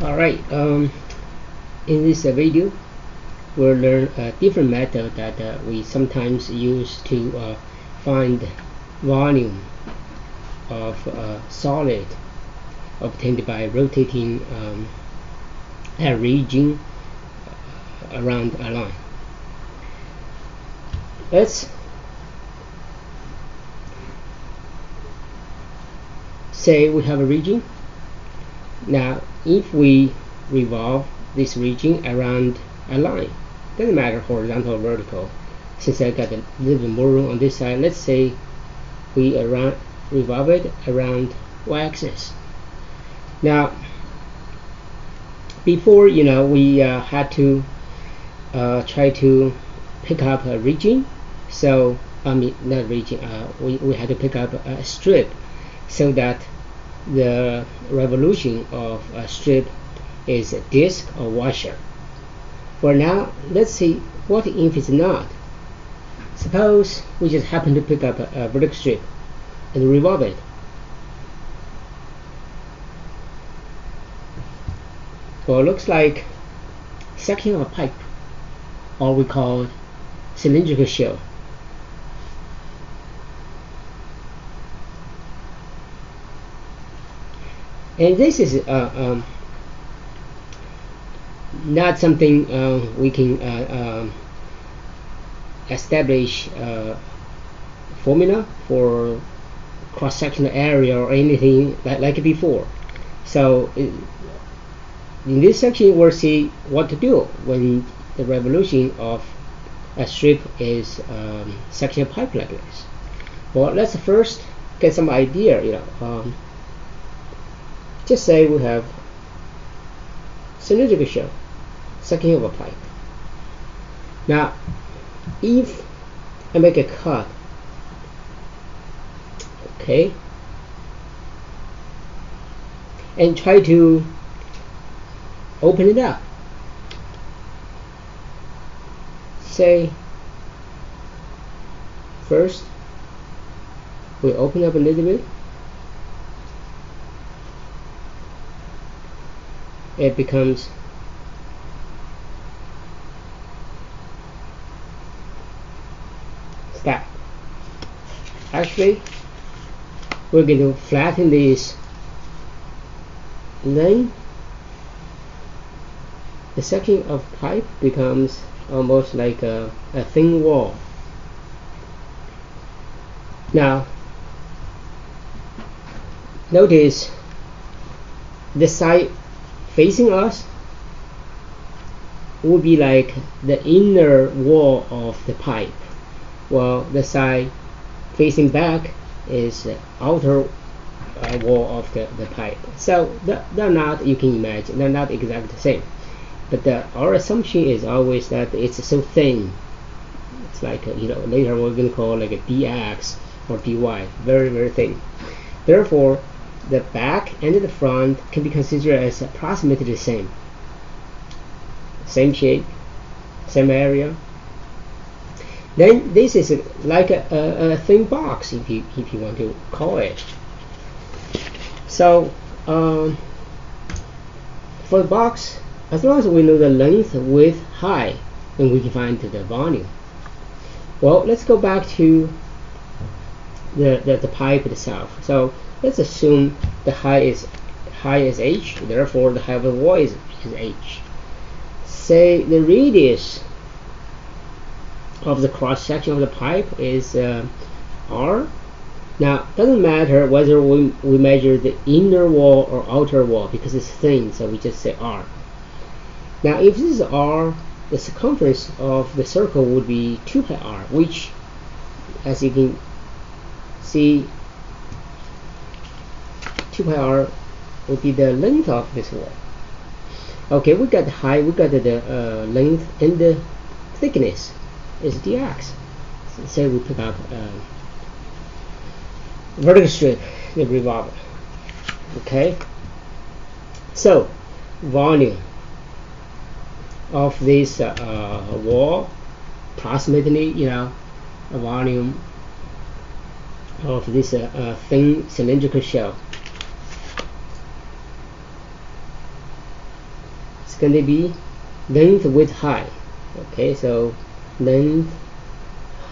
Alright, in this video we'll learn a different method that we sometimes use to find volume of a solid obtained by rotating a region around a line. Let's say we have a region. Now if we revolve this region around a line, doesn't matter horizontal or vertical, since I got a little bit more room on this side, let's say we revolve it around y-axis. Now before, we had to try to pick up a region, so not region, we had to pick up a strip so that the revolution of a strip is a disk or washer. For now, let's see what if it's not. Suppose we just happen to pick up a vertical strip and revolve it. Well, it looks like section of a pipe, or we call it cylindrical shell. And this is not something we can establish formula for cross-sectional area or anything like before. So in this section we'll see what to do when the revolution of a strip is section of pipe like this. Well, let's first get some idea. Just say we have cylindrical shell, section of a pipe. Now, if I make a cut, okay, and try to open it up, say first we open up a little bit, it becomes stacked. Actually, we're going to flatten this, then the section of pipe becomes almost like a thin wall. Now notice the side facing us would be like the inner wall of the pipe, while the side facing back is the outer wall of the pipe. So they're not, you can imagine, they're not exactly the same. But our assumption is always that it's so thin. It's like later we're going to call like a dx or dy, very very thin. Therefore, the back and the front can be considered as approximately the same shape, same area. Then this is like a thin box, if you want to call it. So for the box, as long as we know the length, width, height, then we can find the volume. Well, let's go back to the pipe itself. So let's assume the height is h, therefore the height of the wall is h. Say the radius of the cross section of the pipe is r. Now doesn't matter whether we measure the inner wall or outer wall because it's thin, so we just say r. Now if this is r, the circumference of the circle would be 2 pi r, which, as you can see, 2 pi r would be the length of this wall. Okay, we got the height, we got the length, and the thickness is dx. So say we pick up vertical strip, the revolver. Okay, so volume of this wall, approximately, a volume of this thin cylindrical shell going to be length, width, height. Okay, so length,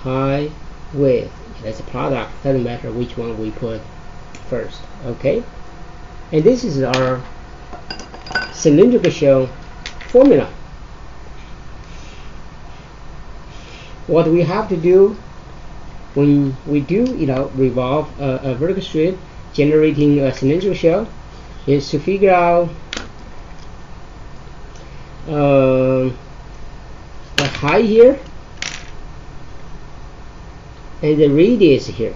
height, width. That's a product. Doesn't matter which one we put first. Okay, and this is our cylindrical shell formula. What we have to do when we do, revolve a vertical strip generating a cylindrical shell is to figure out the height here and the radius here.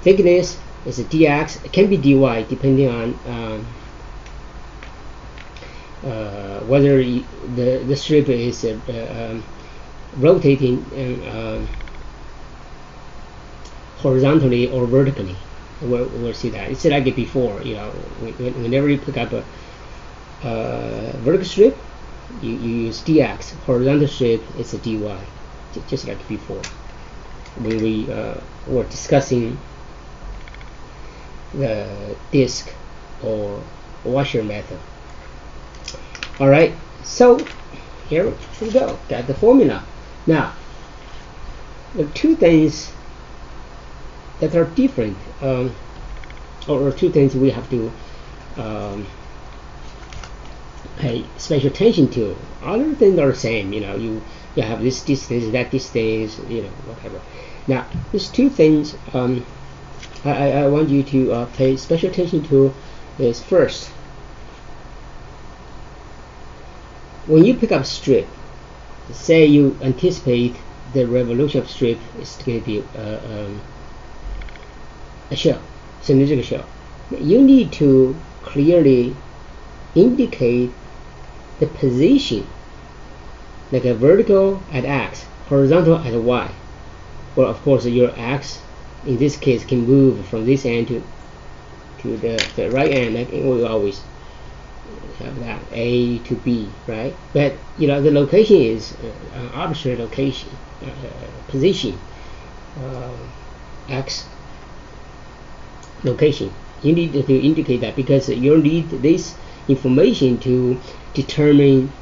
Thickness is a dx. It can be dy depending on whether the strip is rotating horizontally or vertically. We'll see that. It's like it before. Whenever you pick up a vertical strip, you use dx. Horizontal strip, it's a dy, just like before when we were discussing the disc or washer method. All right, so here we go. Got the formula. Now, the two things that are different, or two things we have to pay special attention to. Other things are the same. You have this distance, that distance, whatever. Now, there's two things I want you to pay special attention to. Is first, when you pick up strip, say you anticipate the revolution of strip is going to be a shell, cylindrical shell. You need to clearly indicate the position, like a vertical at x, horizontal at y. Well, of course, your x in this case can move from this end to the right end. Like we always have that A to B, right? But the location is an arbitrary location, position, x location. You need to indicate that because you need this information to determine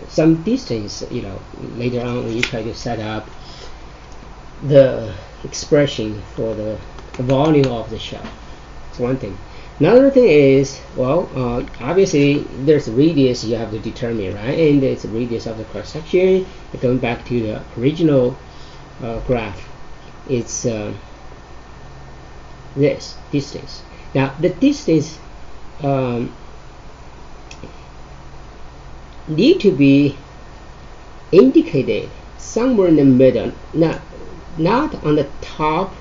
some distance. Later on when you try to set up the expression for the volume of the shell. It's one thing. Another thing is, obviously there's a radius you have to determine, right? And it's the radius of the cross section. Going back to the original graph, it's this distance. Now the distance need to be indicated somewhere in the middle, not on the top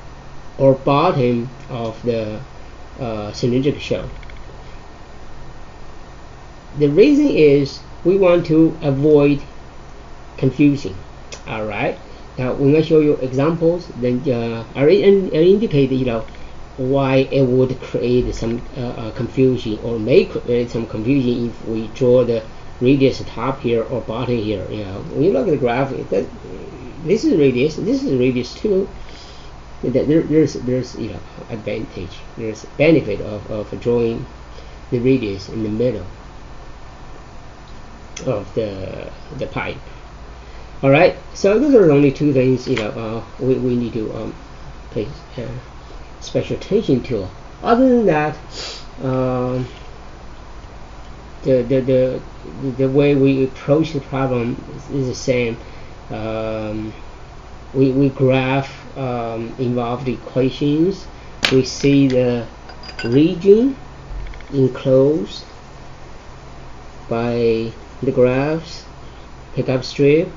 or bottom of the cylindrical shell. The reason is we want to avoid confusion. All right. Now when I show you examples, then I indicate why it would create some confusion, or may create some confusion if we draw the radius top here or bottom here. When you look at the graph, this is radius, this is radius too. There's advantage, there's benefit of drawing the radius in the middle of the pipe. All right, so those are only two things we need to pay special attention to. Other than that, the way we approach the problem is the same. We graph involved equations. We see the region enclosed by the graphs, pick up strip,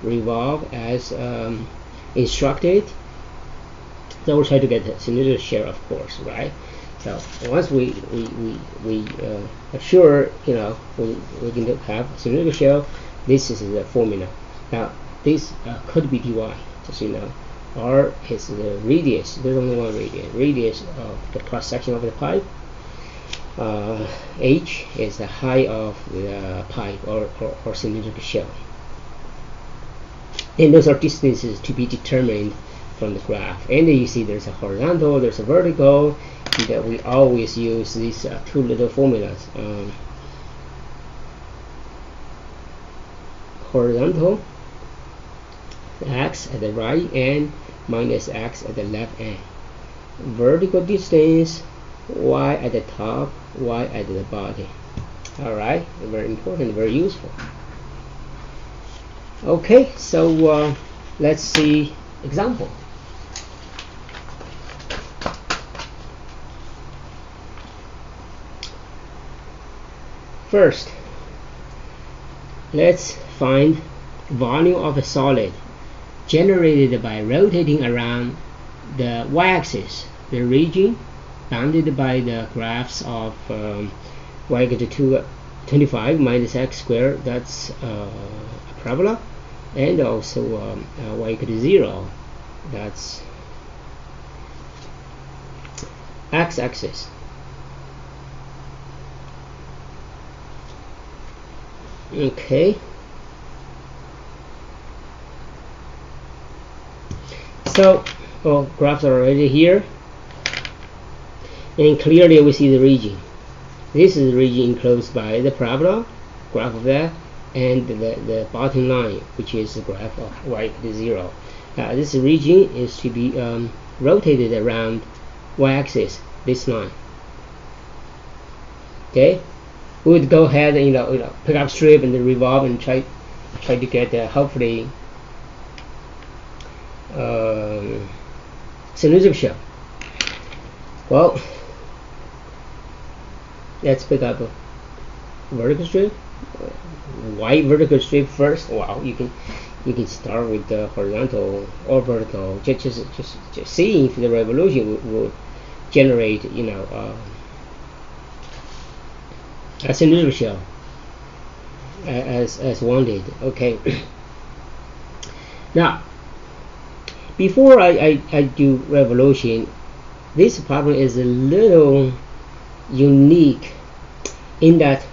revolve as instructed. So we'll try to get the cylindrical shell, of course, right? So once we assure we can have cylindrical shell, this is the formula. Now this could be dy, just r is the radius. There's only one radius of the cross section of the pipe. H is the height of the pipe or cylindrical shell. And those are distances to be determined from the graph. And then you see there's a horizontal, there's a vertical, that we always use these two little formulas. Horizontal, x at the right end minus x at the left end. Vertical distance, y at the top, y at the bottom. Alright, very important, very useful. Okay, so let's see example. First, let's find volume of a solid generated by rotating around the y-axis, the region bounded by the graphs of y equal to 25 minus x squared, that's a parabola, and also y equal to 0, that's x-axis. Okay, so graphs are already here, and clearly we see the region. This is the region enclosed by the parabola, graph of that, and the bottom line, which is the graph of y equal to 0. This region is to be rotated around y-axis, this line. Okay, we would go ahead and pick up strip and then revolve and try to get hopefully cylindrical shell. Well, let's pick up a vertical strip, white vertical strip first. Wow, you can start with the horizontal or vertical. Just seeing if the revolution will generate a cylindrical shell as wanted. Okay. Now, before I do revolution, this problem is a little unique in that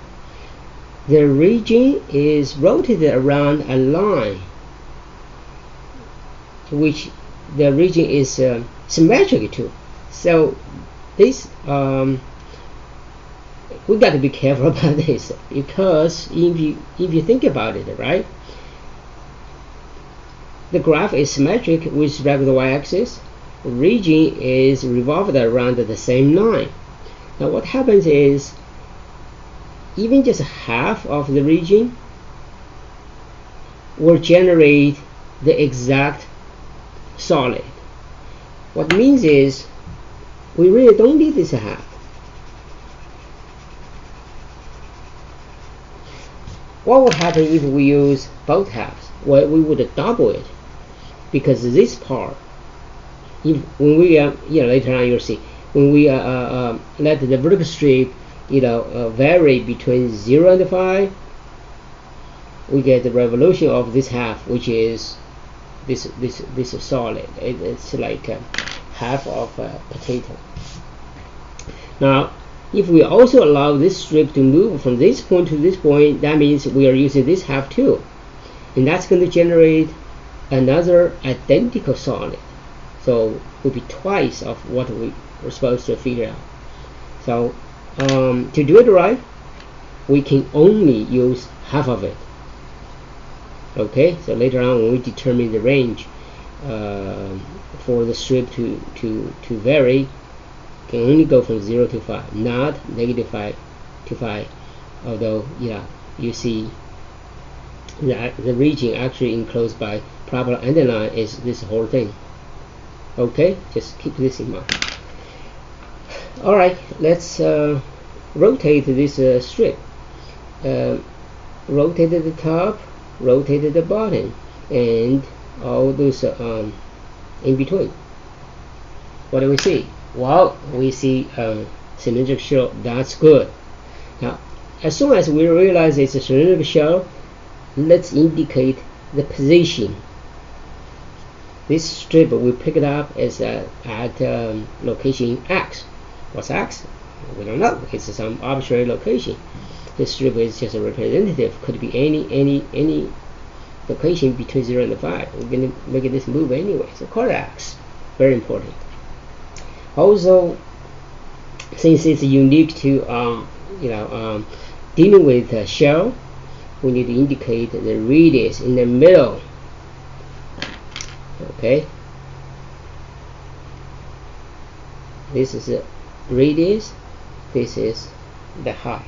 the region is rotated around a line which the region is symmetric to. So this we got to be careful about this, because if you think about it, right, the graph is symmetric with respect to the y-axis. The region is revolved around the same line. Now what happens is, even just half of the region will generate the exact solid. What it means is, we really don't need this half. What will happen if we use both halves? Well, we would double it, because this part, when we later on you'll see, when we let the vertical strip vary between 0 and 5, we get the revolution of this half, which is this solid. It's like half of a potato. Now, if we also allow this strip to move from this point to this point, that means we are using this half too, and that's going to generate another identical solid. So it will be twice of what we were supposed to figure out. So to do it right, we can only use half of it. Okay, so later on when we determine the range for the strip to vary, can only go from 0 to 5, not -5 to 5. Although, you see that the region actually enclosed by parabola and the line is this whole thing. Okay, just keep this in mind. Alright, let's rotate this strip. Rotate at the top, rotate at the bottom, and all those in between. What do we see? Well, we see cylindrical shell. That's good. Now, as soon as we realize it's a cylindrical shell, let's indicate the position. This strip we pick it up is at location X. What's X? We don't know. It's some arbitrary location. This strip is just a representative. Could be any location between 0 and 5. We're going to make this move anyway. So call it X. Very important. Also, since it's unique to dealing with a shell, we need to indicate the radius in the middle. Okay, this is the radius, this is the height.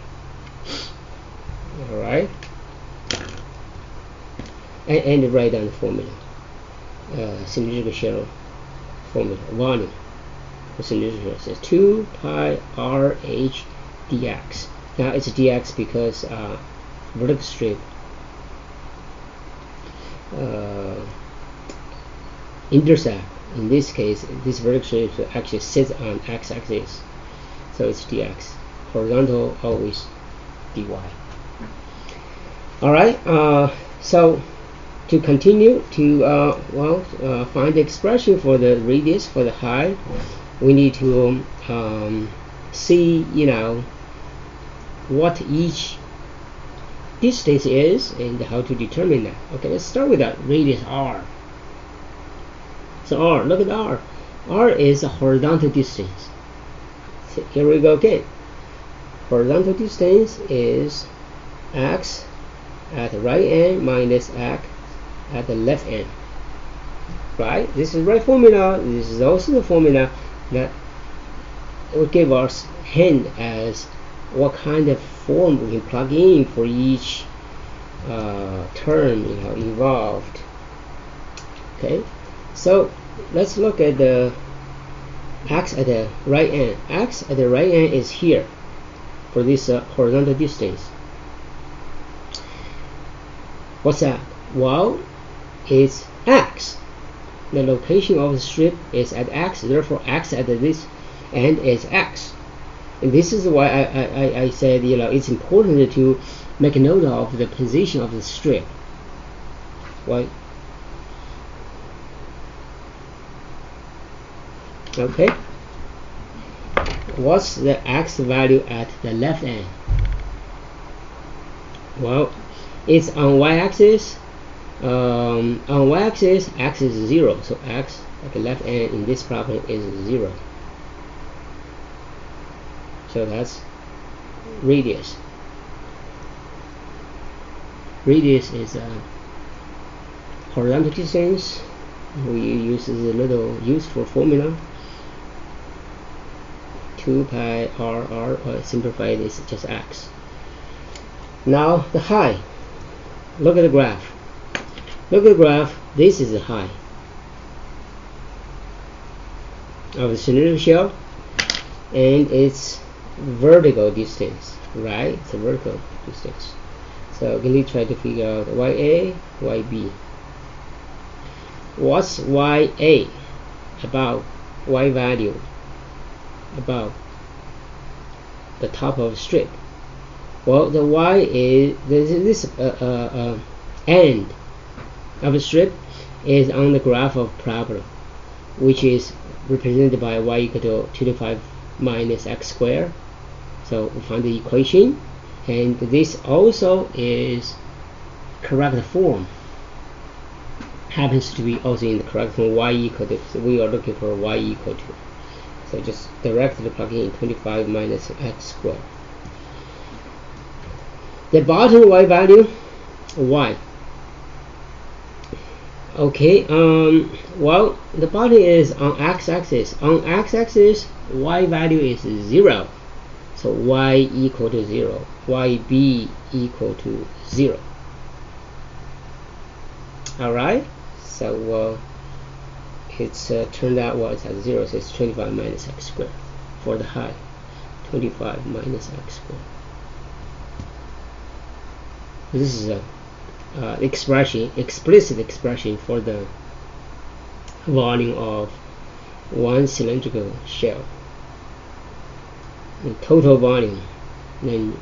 All right, and write down the formula, cylindrical shell formula, volume for cylindrical shell says 2 pi RH dx. Now it's dx because vertical strip intercept, in this case this vertical strip actually sits on x-axis, so it's dx. Horizontal always dy. Alright, so to continue to find the expression for the radius for the height, we need to see what each distance is and how to determine that. Okay, let's start with that radius r. So r, look at r. R is a horizontal distance. So here we go again. Horizontal distance is x at the right end minus x at the left end. Right? This is the right formula. This is also the formula that will give us hint as what kind of form we can plug in for each term involved. Okay, so let's look at the x at the right end. X at the right end is here for this horizontal distance. What's that? Well, it's x. The location of the strip is at x, therefore x at this end is x. And this is why I said it's important to make a note of the position of the strip. Right? Okay. What's the x value at the left end? Well, it's on y-axis. On y-axis, x is 0, so x at the left end in this problem is 0. So that's radius. Radius is a horizontal distance. We use the little useful formula 2 pi r, simplified is just x. Now the height. Look at the graph. Look at the graph. This is the height of the cylindrical shell, and it's vertical distance, right? It's a vertical distance. So can you try to figure out YA, YB? What's YA about Y value about the top of the strip? Well, the Y is this end of the strip is on the graph of parabola, which is represented by y equal to 2 to the 5 minus x squared. So we find the equation, and this also is correct form. Happens to be also in the correct form, y equal to. So we are looking for y equal to. So just directly plug in 25 minus x squared. The bottom y value, y. Okay, well, the bottom is on x-axis. On x-axis, y value is 0. So y equal to 0. YB equal to 0. Alright, so it's turned out it's at 0, so it's 25 minus x squared for the height. 25 minus x squared. This is a expression, explicit expression for the volume of one cylindrical shell. The total volume. Then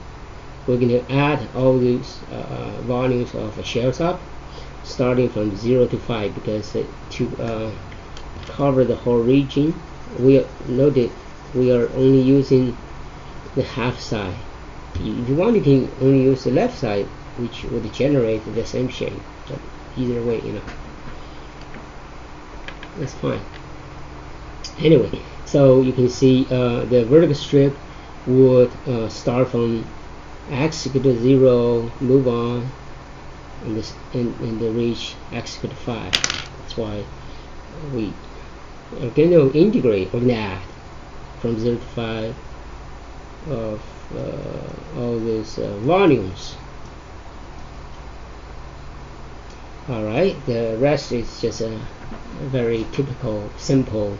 we're going to add all these volumes of shells up, starting from 0 to 5, because to cover the whole region, we noted we are only using the half side. If you want, you can only use the left side, which would generate the same shape. But either way, that's fine. Anyway, so you can see the vertical strip would start from x equal to 0, move on, and the reach x equal to 5. That's why we are going to integrate or add from 0 to 5 of all these volumes. Alright, the rest is just a very typical, simple,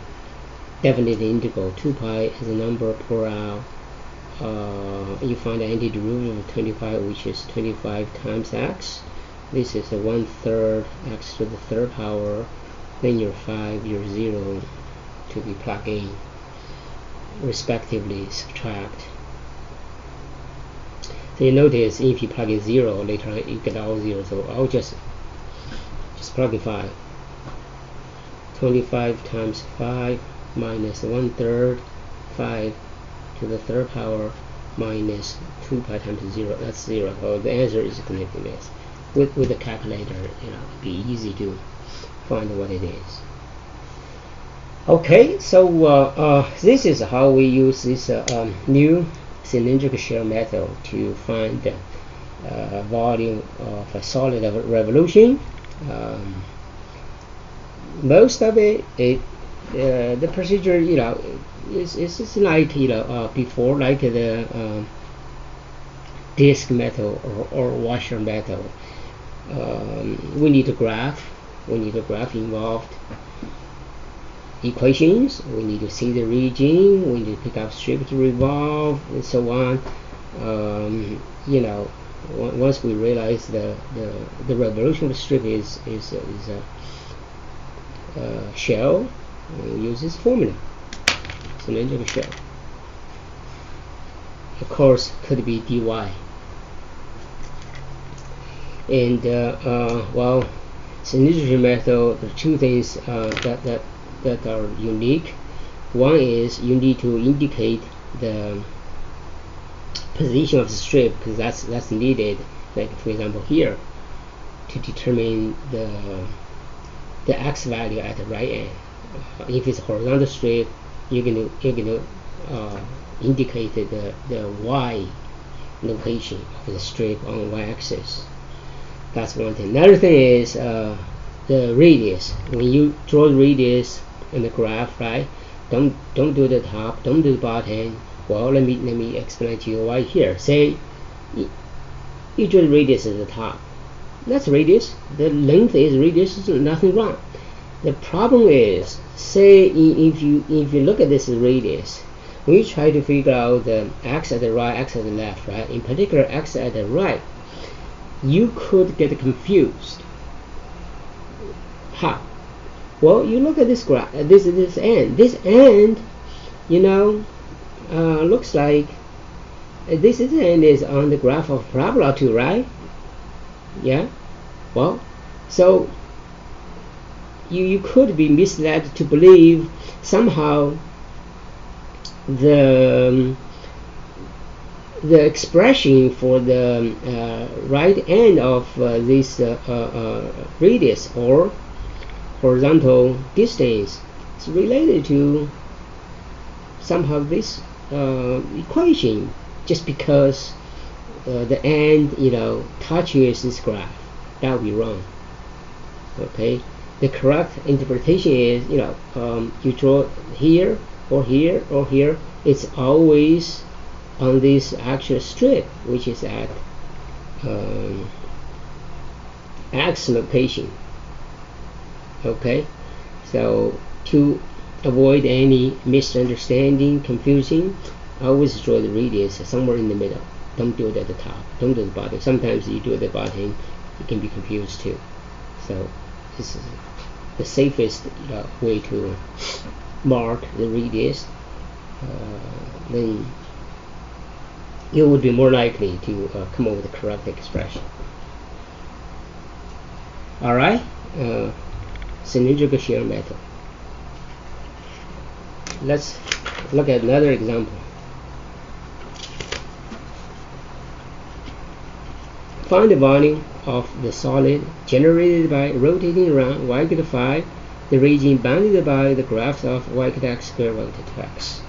definite integral. 2 pi is a number per hour. You find the antiderivative of 25, which is 25 times x. This is a 1/3 x to the third power. Then your 5, your 0 to be plugged in, respectively subtract. So you notice if you plug in 0, later on you get all 0. So I'll just plug in 5. 25 times 5 minus 1/3, 5 to the third power minus 2 pi times 0. That's 0. So the answer is going to be this. With the calculator, it'd be easy to find what it is. Okay, so this is how we use this new cylindrical shell method to find the volume of a solid revolution. Most of it, the procedure, it's like before, like the disk method or washer method. We need a graph. We need a graph involved equations. We need to see the region. We need to pick up strip to revolve, and so on. Once we realize the revolution of the strip is a shell, we use this formula, cylindrical shell. Of course, could be dy. And well, cylindrical method, the two things that are unique. One is you need to indicate the position of the strip, because that's needed. Like for example here, to determine the x value at the right end. If it's a horizontal strip, you're gonna indicate the y location of the strip on y-axis. That's one thing. Another thing is the radius. When you draw the radius in the graph, right? Don't do the top, don't do the bottom. Well, let me explain to you right here. Say you draw the radius at the top. That's radius. The length is radius. So nothing wrong. The problem is, say if you look at this radius, when you try to figure out the x at the right, x at the left, right? In particular, x at the right, you could get confused. How? Well, you look at this graph, this end. This end, looks like this end is on the graph of parabola 2, right? Yeah. Well, so you could be misled to believe somehow the expression for the right end of this radius or horizontal distance is related to somehow this equation, just because the end touches this graph. That would be wrong. Okay, the correct interpretation is you draw here or here or here. It's always on this actual strip, which is at x location. Okay, so to avoid any misunderstanding, confusion, always draw the radius somewhere in the middle. Don't do it at the top, don't do the bottom. Sometimes you do it at the bottom, you can be confused too. So this is the safest way to mark the radius. Then you would be more likely to come up with the correct expression. Alright, cylindrical shell method. Let's look at another example. Find the volume of the solid generated by rotating around y equal to 5 the region bounded by the graphs of y equal to x squared, y equal to 2x.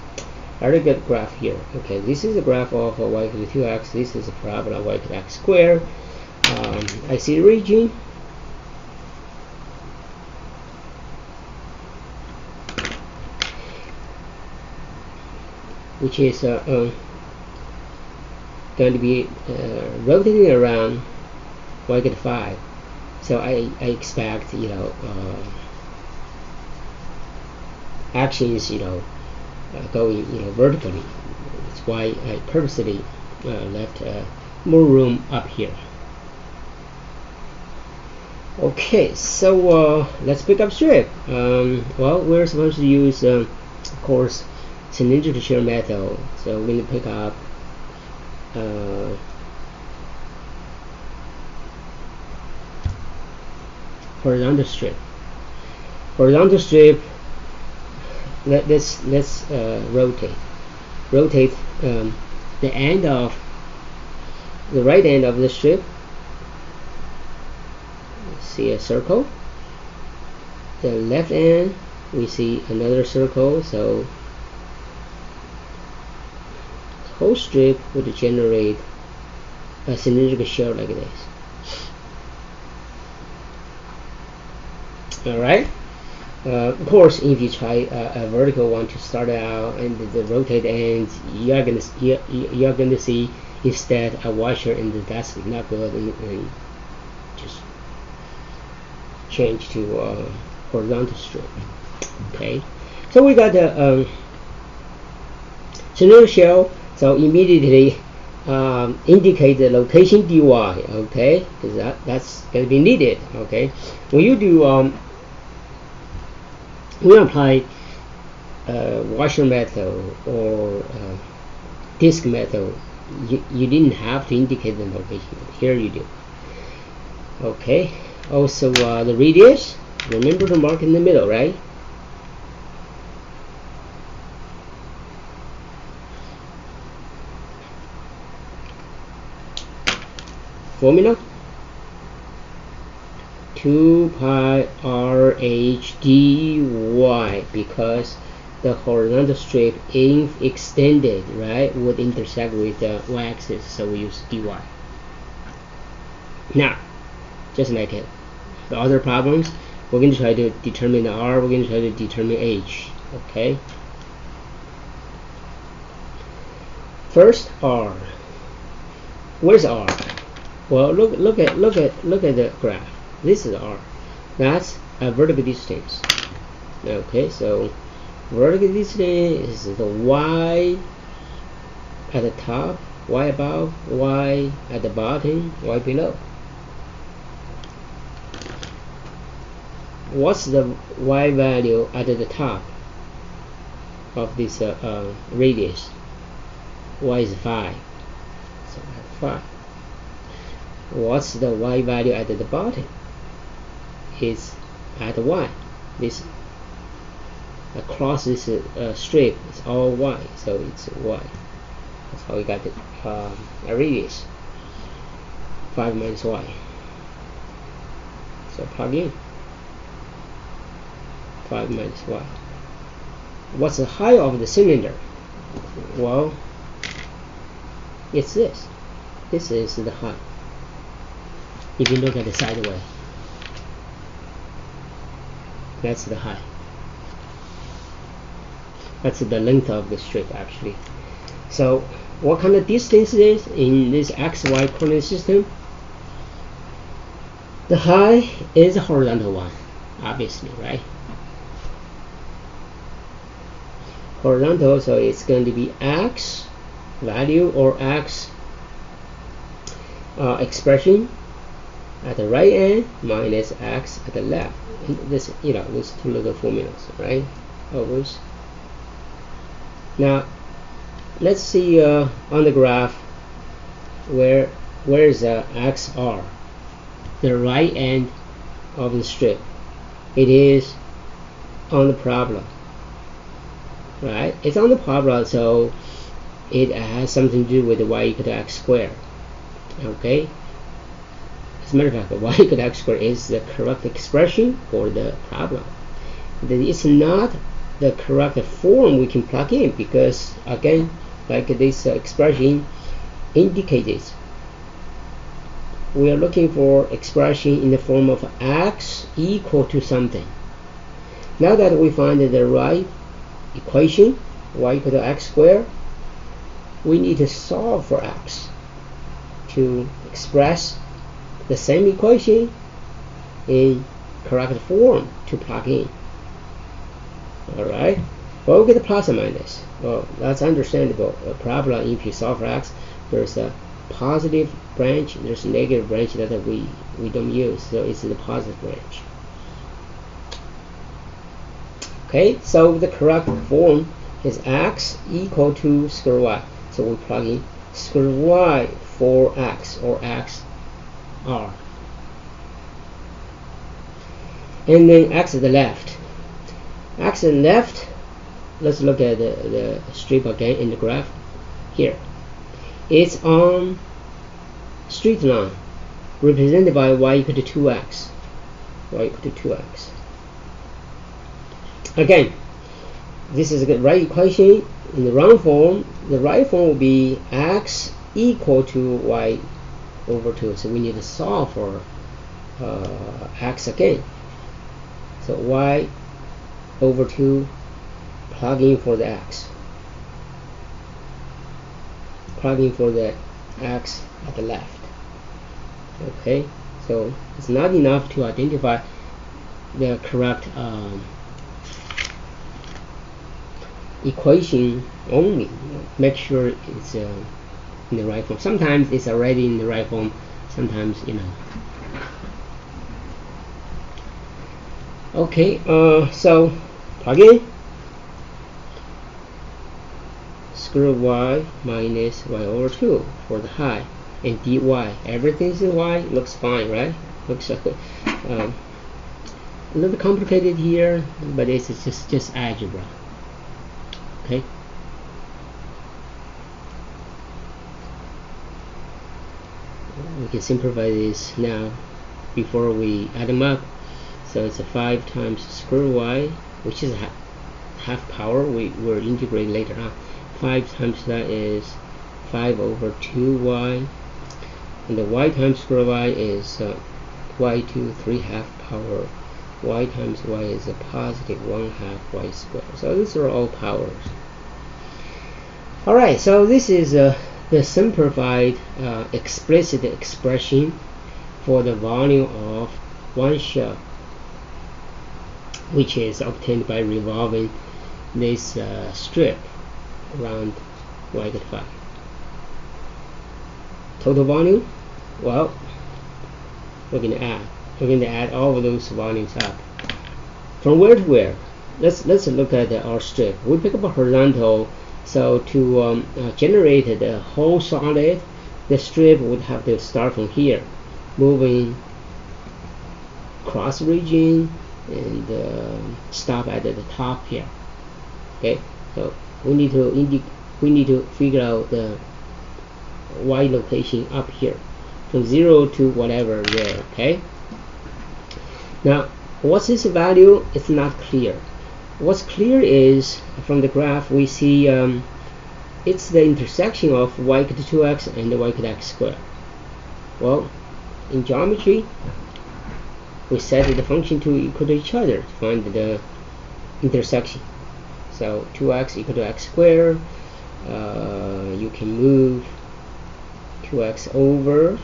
I already got a graph here. Okay, this is a graph of y equal to 2x. This is a parabola y equal to x squared. I see the region. Which is going to be rotating around y equal to 5. So I expect, you know, actions, you know, going, you know, vertically. That's why I purposely left more room up here. Okay, so let's pick up strip. Well, we're supposed to use, of course, cylindrical shell method. So we're going to pick up horizontal strip. Horizontal strip. Let's rotate the end of the right end of the strip. See a circle. The left end we see another circle. So the whole strip would generate a cylindrical shell like this. All right. Of course, if you try a vertical one to start out and the rotate ends, you're gonna see instead a washer, and that's not good, and just change to horizontal strip. Okay, so we got the cylindrical shell. So immediately indicate the location dy. Okay, because that's gonna be needed. Okay, when you do we apply washer method or disk method, you didn't have to indicate the location. Here you do. Okay. Also the radius, remember to mark in the middle, right? Formula 2 pi r h dy, because the horizontal strip, if extended, right, would intersect with the y-axis, so we use dy. Now, just like it, the other problems, we're going to try to determine the r, we're going to try to determine h. Okay. First, r. Where's r? Well, look at the graph. This is r. That's a vertical distance. Okay, so vertical distance is the y at the top, y above, y at the bottom, y below. What's the y value at the top of this radius? Y is 5. So at 5. What's the y value at the bottom? Is at y. This across this strip is all y, so it's y. That's how we got the a radius. 5 minus y. So plug in 5 minus y. What's the height of the cylinder? Well, it's this. This is the height. If you look at the sideway, that's the height. That's the length of the strip actually. So what kind of distance is in this XY coordinate system? The height is a horizontal one, obviously, right? Horizontal, so it's going to be x value or x expression at the right end minus x at the left. This, you know, these two little formulas, right? Always. Now let's see on the graph where is xr, the right end of the strip. It is on the parabola, right? It's on the parabola, so it has something to do with the y equal to x squared. Okay, as a matter of fact, the y equal to x squared is the correct expression for the parabola. that it's not the correct form we can plug in, because again, like this expression indicates, we are looking for expression in the form of x equal to something. Now that we find the right equation, y equal to x squared, we need to solve for x to express the same equation in correct form to plug in. Alright, well, we get a plus or minus. Well, that's understandable. A problem, if you solve for x, there's a positive branch, there's a negative branch that we don't use, so it's the positive branch. Okay, so the correct form is x equal to square y. So we plug in square y for x, or x r. And then x at the left. X at the left, let's look at the strip again in the graph here. It's on straight line represented by y equal to 2x. Y equal to 2x. Again, this is the right equation. In the wrong form, the right form will be x equal to y over 2. So we need to solve for x again. So y over 2, plug in for the x. Plug in for the x at the left. Okay, so it's not enough to identify the correct equation only. Make sure it's in the right form. Sometimes it's already in the right form, sometimes Okay, so plug in square y minus y over 2 for the high, and dy, everything's in y, looks fine, right? Looks like a little complicated here, but it's just algebra. Okay, we can simplify this now before we add them up. So it's a 5 times square y, which is half power. We'll integrate later on. 5 times that is 5 over 2y, and the y times square y is y to 3/2 power. Y times y is a positive 1/2 y squared. So these are all powers. Alright, so this is the simplified explicit expression for the volume of one shell, which is obtained by revolving this strip around y equal to 5. Total volume, well, we're going to add all of those volumes up. From where to where? Let's look at our strip. We pick up a horizontal, so to generate the whole solid, the strip would have to start from here, moving cross region and stop at the top here. Okay, so we need to figure out the y location up here from 0 to whatever there. Okay, now what's this value? It's not clear. What's clear is from the graph we see it's the intersection of y equal to 2x and y equal to x squared. Well, in geometry we set the function to equal to each other to find the intersection. So 2x equal to x squared, you can move 2x over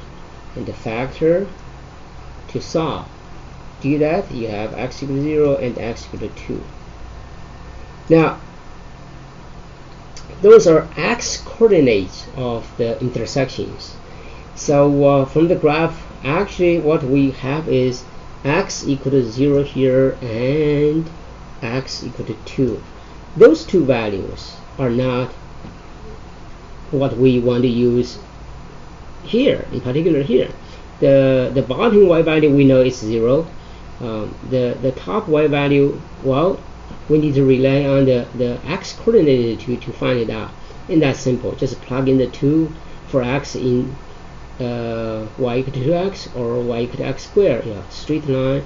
and the factor to solve. Do that, you have x equal to 0 and x equal to 2. Now those are x coordinates of the intersections. So from the graph, actually what we have is x equal to 0 here and x equal to 2. Those two values are not what we want to use here, in particular here. The bottom y value we know is 0. The top y value, well, we need to rely on the x coordinate to find it out. And that's simple. Just plug in the 2 for x in y equal to 2x or y equal to x squared. Yeah, straight line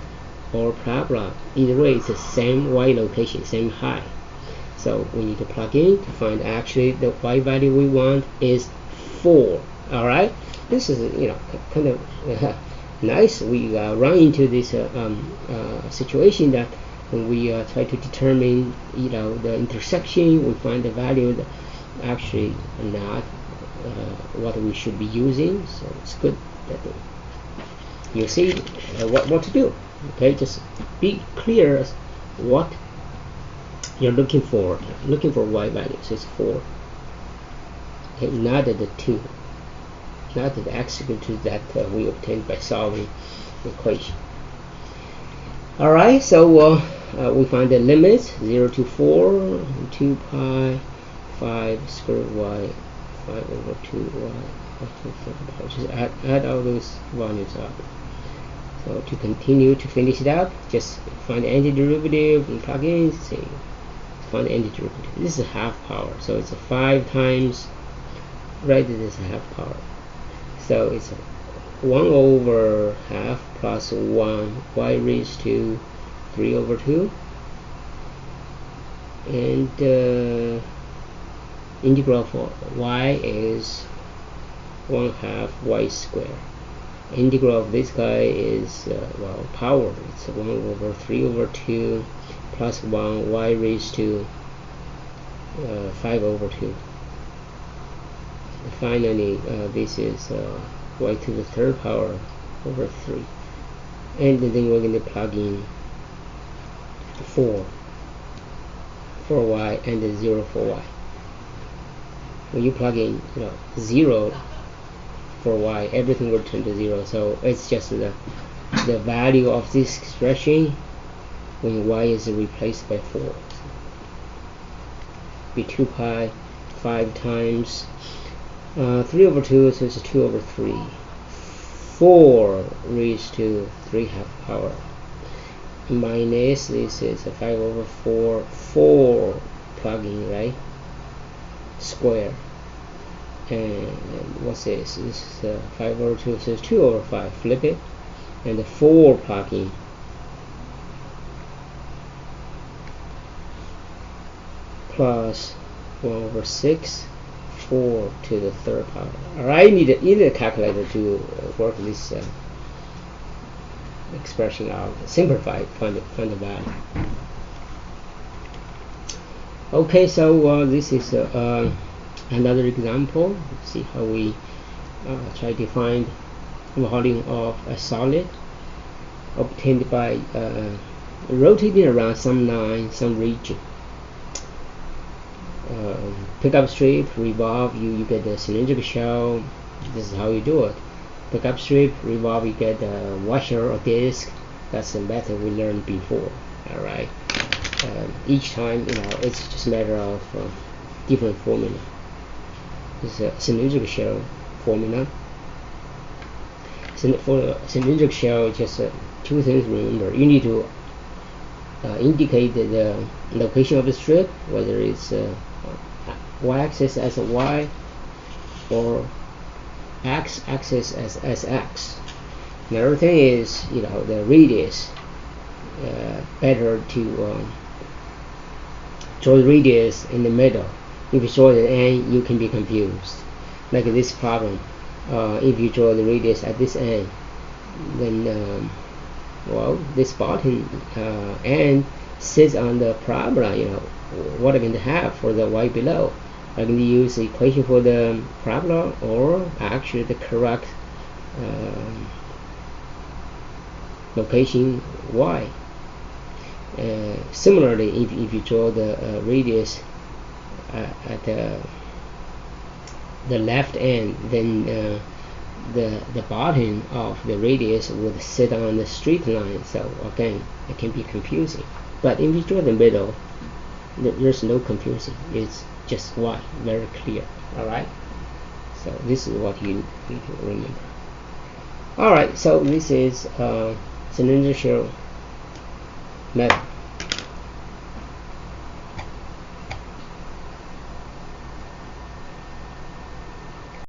or parabola. Either way, it's the same y location, same height. So we need to plug in to find actually the y value we want is 4. All right, this is kind of nice. We run into this situation that when we try to determine the intersection, we find the value that actually not what we should be using. So it's good that you see what to do. Okay, just be clear as what you're looking for y value. So it's 4. Okay, not the 2, not the x equal to that we obtained by solving the equation. All right, so we find the limits 0 to 4, 2 pi 5 square y 5 over 2y. Just add all those values up. So to continue to finish it up, just find the antiderivative and plug in. Say find the antiderivative. This is half power, so it's a 5 times, right? This is half power, so it's 1 over half plus 1 y raised to 3 over 2, and integral for y is 1/2 y squared. Integral of this guy is well, power. It's 1 over 3 over 2 plus 1 y raised to 5 over 2. And finally, this is y to the 3rd power over 3. And then we're going to plug in 4 for y and 0 for y. When you plug in 0 for y, everything will turn to 0. So it's just the value of this expression when y is replaced by 4. Be 2 pi 5 times 3 over 2, so it's 2 over 3. 4 raised to 3/2 power minus this is a 5 over 4 plugging, right, square. And what's this? This is 5 over 2, so it's 2 over 5. Flip it, and the 4 plugging plus 1 over 6, 4 to the 3rd power. Alright, you need a calculator to work this expression out. Simplify, find the value. Okay, so this is another example. Let's see how we try to find volume of a solid obtained by rotating around some line, some region. Pick up strip, revolve, you get the cylindrical shell. This is how you do it. Pick up strip, revolve, you get the washer or disc. That's the method we learned before. All right. Each time, it's just a matter of different formula. This is a cylindrical shell formula. For cylindrical shell, just 2 things. Remember, you need to indicate the location of the strip, whether it's y-axis as a y or x-axis as x. Another thing is, the radius. Better to draw the radius in the middle. If you draw the end, you can be confused. Like this problem, if you draw the radius at this end, then well, this bottom end sits on the parabola. What I'm going to have for the y below. I'm going to use the equation for the parabola, or actually the correct location y. Similarly, if you draw the radius at the left end, then the bottom of the radius would sit on the straight line. So again, it can be confusing. But if you draw the middle, there's no confusing. It's just y, very clear. All right. So this is what you need to remember. All right. So this is cylindrical shell method.